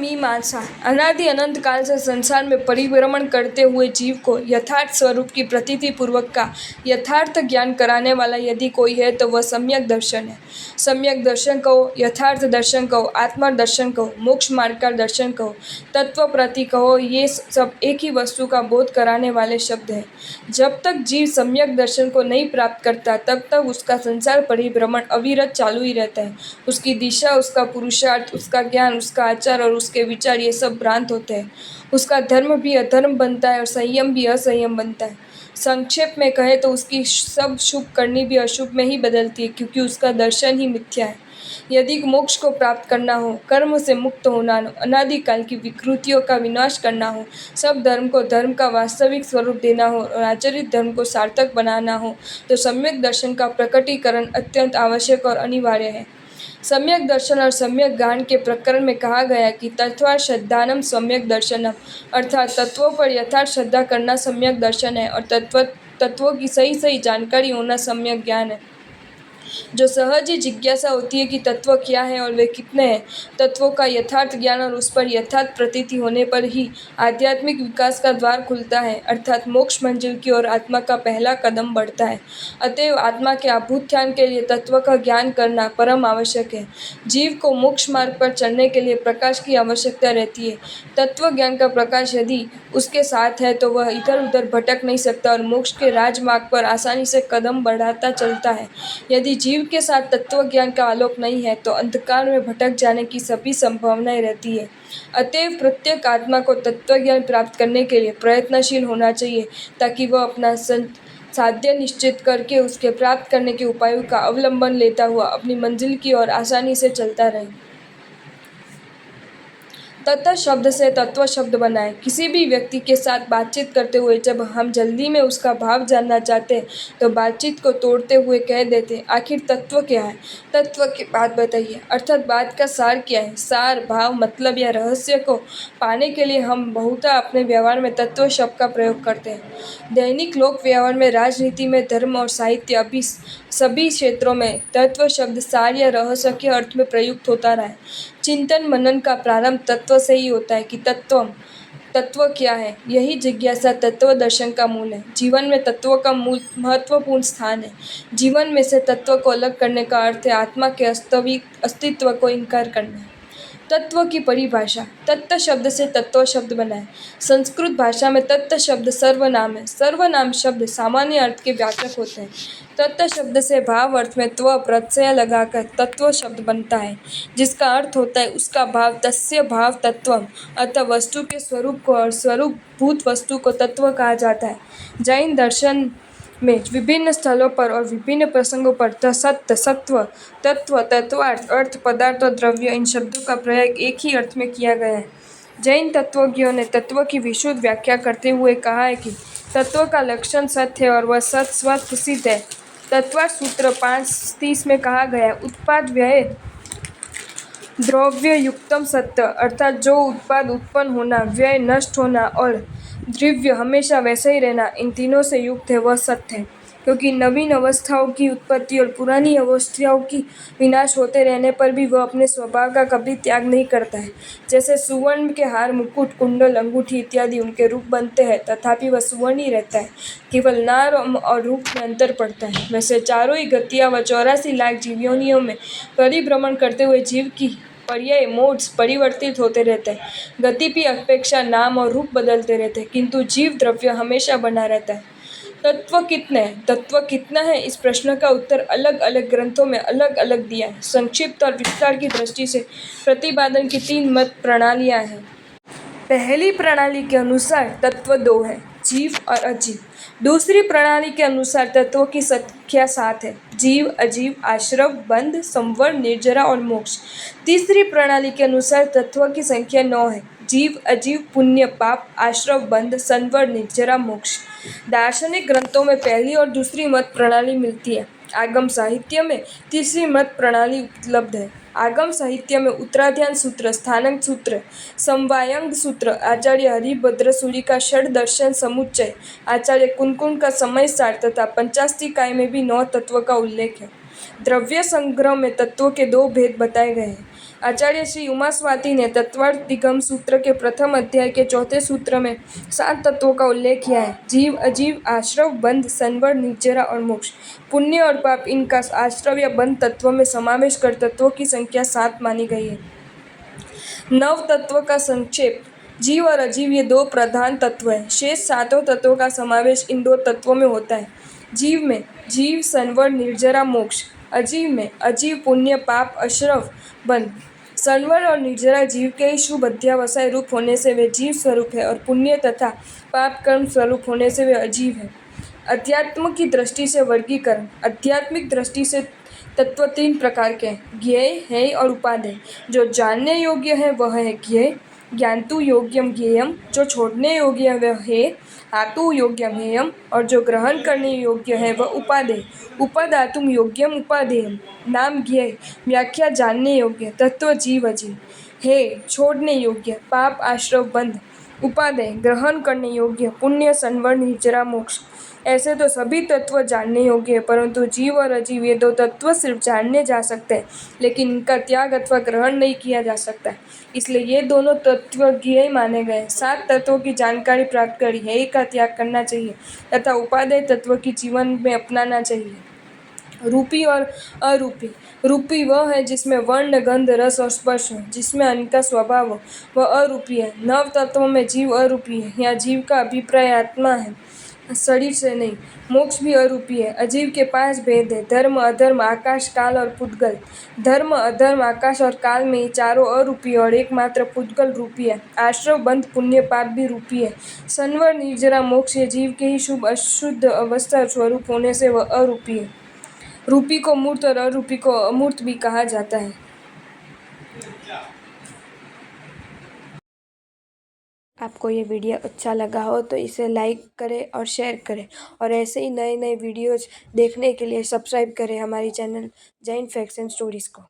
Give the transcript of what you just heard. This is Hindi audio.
मीमांसा। अनादि अनंत काल से संसार में परिभ्रमण करते हुए जीव को यथार्थ स्वरूप की प्रतीति पूर्वक का यथार्थ ज्ञान कराने वाला यदि कोई है तो वह सम्यक दर्शन है। सम्यक दर्शन कहो, यथार्थ दर्शन कहो, आत्मा दर्शन कहो, मोक्ष मार्ग का दर्शन कहो, तत्व प्रति कहो, ये सब एक ही वस्तु का बोध कराने वाले शब्द हैं। जब तक जीव सम्यक दर्शन को नहीं प्राप्त करता तब तक उसका संसार परिभ्रमण अविरत चालू ही रहता है। उसकी दिशा, उसका पुरुषार्थ, उसका ज्ञान, उसका आचार और उसके विचार ये सब भ्रांत होते हैं। उसका धर्म भी अधर्म बनता है और संयम भी असंयम बनता है। संक्षेप में कहे तो उसकी सब शुभ करनी भी अशुभ में ही बदलती है, क्योंकि उसका दर्शन ही मिथ्या है। यदि मोक्ष को प्राप्त करना हो, कर्म से मुक्त होना हो, अनादिकाल की विकृतियों का विनाश करना हो, सब धर्म को धर्म का वास्तविक स्वरूप देना हो और आचरित धर्म को सार्थक बनाना हो, तो सम्यक दर्शन का प्रकटीकरण अत्यंत आवश्यक और अनिवार्य है। सम्यक दर्शन और सम्यक ज्ञान के प्रकरण में कहा गया कि तत्वा श्रद्धानम सम्यक दर्शनम, अर्थात तत्वों पर यथार्थ श्रद्धा करना सम्यक दर्शन है और तत्वों की सही सही जानकारी होना सम्यक ज्ञान है। जो सहज ही जिज्ञासा होती है कि तत्व क्या है और वे कितने हैं, तत्वों का यथार्थ ज्ञान और उस पर यथार्थ प्रतीति होने पर ही आध्यात्मिक विकास का द्वार खुलता है, अर्थात मोक्ष मंजिल की ओर आत्मा का पहला कदम बढ़ता है। अतएव आत्मा के अभ्युत्थान के लिए तत्व का ज्ञान करना परम आवश्यक है। जीव को मोक्ष मार्ग पर चलने के लिए प्रकाश की आवश्यकता रहती है। तत्व ज्ञान का प्रकाश यदि उसके साथ है तो वह इधर उधर भटक नहीं सकता और मोक्ष के राजमार्ग पर आसानी से कदम बढ़ाता चलता है। यदि जीव के साथ तत्व ज्ञान का आलोक नहीं है तो अंधकार में भटक जाने की सभी संभावनाएं रहती है। अतएव प्रत्येक आत्मा को तत्व ज्ञान प्राप्त करने के लिए प्रयत्नशील होना चाहिए, ताकि वह अपना साध्य निश्चित करके उसके प्राप्त करने के उपायों का अवलंबन लेता हुआ अपनी मंजिल की ओर आसानी से चलता रहे। तत्व शब्द से तत्व शब्द बनाए। किसी भी व्यक्ति के साथ बातचीत करते हुए जब हम जल्दी में उसका भाव जानना चाहते हैं तो बातचीत को तोड़ते हुए कह देते हैं, आखिर तत्व क्या है? तत्व की बात बताइए, अर्थात बात का सार क्या है? सार, भाव, मतलब या रहस्य को पाने के लिए हम बहुधा अपने व्यवहार में तत्व शब्द का प्रयोग करते हैं। दैनिक लोक व्यवहार में, राजनीति में, धर्म और साहित्य अभी सभी क्षेत्रों में तत्व शब्द सार या रहस्य के अर्थ में प्रयुक्त होता रहा है। चिंतन मनन का प्रारंभ तत्व से ही होता है कि तत्व क्या है। यही जिज्ञासा तत्व दर्शन का मूल है। जीवन में तत्व का मूल महत्वपूर्ण स्थान है। जीवन में से तत्व को अलग करने का अर्थ है आत्मा के अस्तित्व को इनकार करना। तत्व की परिभाषा। तत्व शब्द से तत्व शब्द बना है। संस्कृत भाषा में तत्व शब्द सर्वनाम है। सर्वनाम शब्द सामान्य अर्थ के व्यापक होते हैं। तत्व शब्द से भाव अर्थ में त्व प्रत्यय लगाकर तत्व शब्द बनता है, जिसका अर्थ होता है उसका भाव। तस्य भाव तत्वम, अतः वस्तु के स्वरूप को और स्वरूप भूत वस्तु को तत्व कहा जाता है। जैन दर्शन में विभिन्न स्थलों पर और विभिन्न प्रसंगों पर सत्य, सत्व, तत्व, तत्वार्थ, अर्थ, पदार्थ और द्रव्य इन शब्दों का प्रयोग एक ही अर्थ में किया गया है। जैन तत्वज्ञों ने तत्व की विशुद्ध व्याख्या करते हुए कहा है कि तत्व का लक्षण सत्य है और वह सत स्वतः सिद्ध है। तत्वार्थ सूत्र 5:30 में कहा गया है, उत्पाद व्यय द्रव्य युक्तम सत्य, अर्थात जो उत्पाद उत्पन्न होना, व्यय नष्ट होना और द्रव्य हमेशा वैसे ही रहना, इन तीनों से युक्त है, वह सत्य है। क्योंकि नवीन अवस्थाओं की उत्पत्ति और पुरानी अवस्थाओं की विनाश होते रहने पर भी वह अपने स्वभाव का कभी त्याग नहीं करता है। जैसे सुवर्ण के हार, मुकुट, कुंडल, अंगूठी इत्यादि उनके रूप बनते हैं, तथापि वह सुवर्ण ही रहता है, केवल नाम और रूप में अंतर पड़ता है। वैसे चारों ही गतियाँ व 84 लाख जीवयोनियों में परिभ्रमण करते हुए जीव की पर्याय मोड्स परिवर्तित होते रहते हैं। गति की अपेक्षा नाम और रूप बदलते रहते हैं, किंतु जीव द्रव्य हमेशा बना रहता है। तत्व कितने हैं? तत्व कितना है, इस प्रश्न का उत्तर अलग अलग ग्रंथों में अलग अलग दिया है। संक्षिप्त और विस्तार की दृष्टि से प्रतिपादन की 3 मत प्रणालियाँ हैं। पहली प्रणाली के अनुसार तत्व 2 है, जीव और अजीव। दूसरी प्रणाली के अनुसार तत्वों की संख्या 7 है, जीव, अजीव, आश्रव, बंध, संवर, निर्जरा और मोक्ष। तीसरी प्रणाली के अनुसार तत्वों की संख्या 9 है, जीव, अजीव, पुण्य, पाप, आश्रव, बंध, संवर, निर्जरा, मोक्ष। दार्शनिक ग्रंथों में पहली और दूसरी मत प्रणाली मिलती है। आगम साहित्य में तीसरी मत प्रणाली उपलब्ध है। आगम साहित्य में उत्तराध्यान सूत्र, स्थानक सूत्र, समवायंग सूत्र, आचार्य हरिभद्र सूरि का षड दर्शन समुच्चय, आचार्य कुनकुन का समय सार तथा पंचास्तिकाय में भी 9 तत्व का उल्लेख है। द्रव्य संग्रह में तत्वों के 2 भेद बताए गए हैं। आचार्य श्री उमा स्वाति ने तत्वाधिगम सूत्र के प्रथम अध्याय के चौथे सूत्र में 7 तत्वों का उल्लेख किया है। जीव, अजीव, आश्रव, बंध, संवर, निर्जरा और मोक्ष। पुण्य और पाप, इनका आश्रव या बंध तत्वों में समावेश कर तत्वों की संख्या 7 मानी गई है। 9 तत्व का संक्षेप। जीव और अजीव ये 2 प्रधान तत्व हैं। शेष 7 तत्वों का समावेश इन 2 तत्वों में होता है। जीव में जीव, संवर, निर्जरा, मोक्ष। अजीव में अजीव, पुण्य, पाप, आश्रव, बंध। संवर और निर्जरा जीव के ही शुभ अध्यावसाय रूप होने से वे जीव स्वरूप है और पुण्य तथा पाप कर्म स्वरूप होने से वे अजीव है। अध्यात्म की दृष्टि से वर्गीकरण। आध्यात्मिक दृष्टि से तत्व 3 प्रकार के हैं: ज्ञेय, हेय और उपादेय। जो जानने योग्य है वह है ज्ञेय। ज्ञातु योग्यम ज्ञेयम, जो छोड़ने योग्य है वह हेय। हातु योग्यम हेयम, और जो ग्रहण करने योग्य है वह उपादेय। उपदातुम योग्यम उपादेयम। नाम ज्ञेय, व्याख्या जानने योग्य, तत्व जीव अजीव। हेय छोड़ने योग्य, पाप आश्रव बंध। उपादेय ग्रहण करने योग्य, पुण्य संवर निर्जरा मोक्ष। ऐसे तो सभी तत्व जानने योग्य है, परंतु जीव और अजीव ये 2 तत्व सिर्फ जानने जा सकते हैं, लेकिन इनका त्याग अथवा ग्रहण नहीं किया जा सकता, इसलिए ये दोनों तत्व ज्ञेय माने गए। 7 तत्वों की जानकारी प्राप्त कर हेय का त्याग करना चाहिए तथा उपादेय तत्व की जीवन में अपनाना चाहिए। रूपी और अरूपी। रूपी वह है जिसमें वर्ण, गंध, रस और स्पर्श हो, जिसमें अन्न का स्वभाव हो, वह अरूपी है। 9 तत्वों में जीव अरूपी है। यहाँ जीव का अभिप्राय आत्मा है, शरीर से नहीं। मोक्ष भी अरूपी है। अजीव के 5 भेद है: धर्म, अधर्म, आकाश, काल और पुद्गल। धर्म, अधर्म, आकाश और काल में ये चारों अरूपी और एकमात्र पुद्गल रूपी है। आश्रव, बंध, पुण्य, पाप भी रूपी है। संवर, निर्जरा, मोक्ष ये जीव के ही शुभ अशुद्ध अवस्था स्वरूप होने से वह अरूपी है। रूपी को मूर्त और अरूपी को अमूर्त भी कहा जाता है। आपको ये वीडियो अच्छा लगा हो तो इसे लाइक करें और शेयर करें, और ऐसे ही नए नए वीडियोज़ देखने के लिए सब्सक्राइब करें हमारी channel Jain facts and stories को।